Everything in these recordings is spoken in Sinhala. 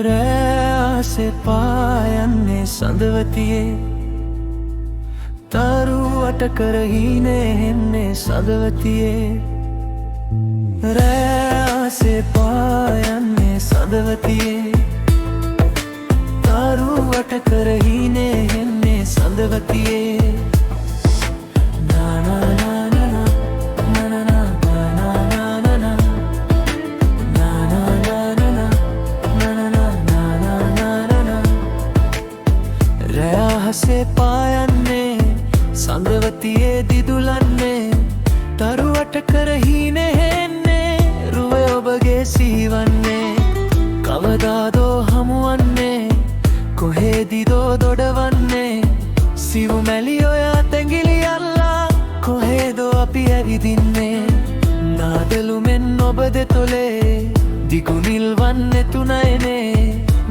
රෑසේ පායන්නේ සඳවතියේ තරුවට කරහිනේ හෙන්නේ සඳවතියේ රෑසේ පායන්නේ සඳවතියේ තරුවට කරහිනේ හෙන්නේ සඳවතියේ රෑහසේ පායන්නේ සඳවතියේ දිදුලන්නේ තරුවට කරහිනේ හෙන්නේ රුවේ ඔබගේ සීවන්නේ කවදාදෝ හමුවන්නේ කොහෙදිදෝ දොඩවන්නේ සිවු මැලි ඔය තැඟිලි අල්ලා කොහෙදෝ අපි ඇවිදින්නේ නාදලුමෙන් ඔබ දෙතොලේ දිගුනිල් වන්නේ තුනයිනේ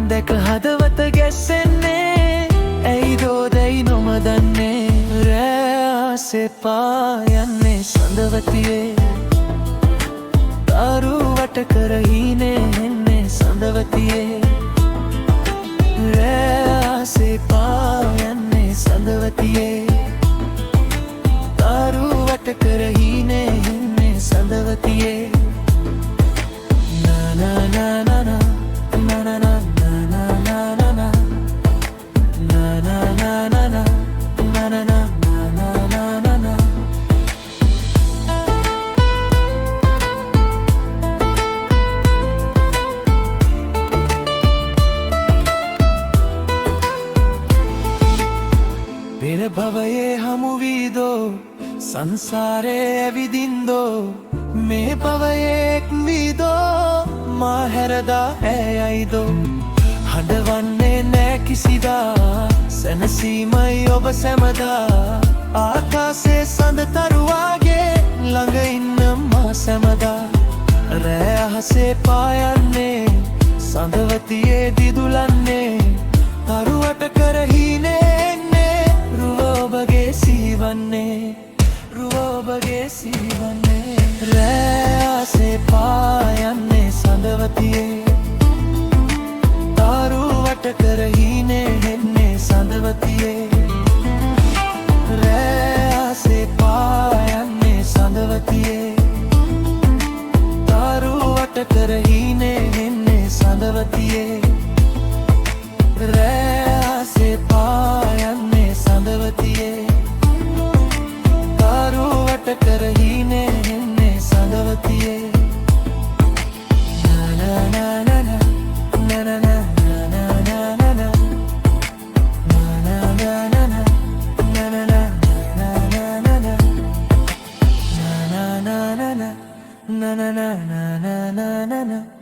දැක හදවත ගැස්සෙන්නේ ඇයිදෝ දැයි නොමදන්නේ රෑසේ පායන්නේ සඳවතියේ තරුවට කරහිනේ හෙන්නේ සඳවතියේ රෑසේ පායන්නේ සඳවතියේ තරුවට කරහිනේ හෙන්නේ සඳවතියේ පෙර භවයේ හමුවීදෝ සංසාරේ ඇවිදින්දෝ මේ භවයේ එක්වීදෝ මා හැරදා ඇයයිදෝ හඬවන්නේ නෑ කිසිදා සැනසීමයි ඔබ සැමදා ආකාසේ සඳ තරුවාගේ ළඟ ඉන්න මා සැමදා රෑ අහසේ පායන්නේ සඳවතියේ දිදුලන්නේ තරුවට කරහිනේ රුව ඔබගේ සීවන්නේ රෑසේ පායන්නේ සඳවතියේ තරුවට කරහිනේ හෙන්නේ සඳවතියේ රෑසේ පායන්නේ සඳවතියේ තරුවට කරහිනේ හෙන්නේ සඳවතියේ රෑසේ පායන්නේ සඳවතියේ තරුවට කරහිනේ හෙන්නේ සඳවතියේ na na na na na na na na na na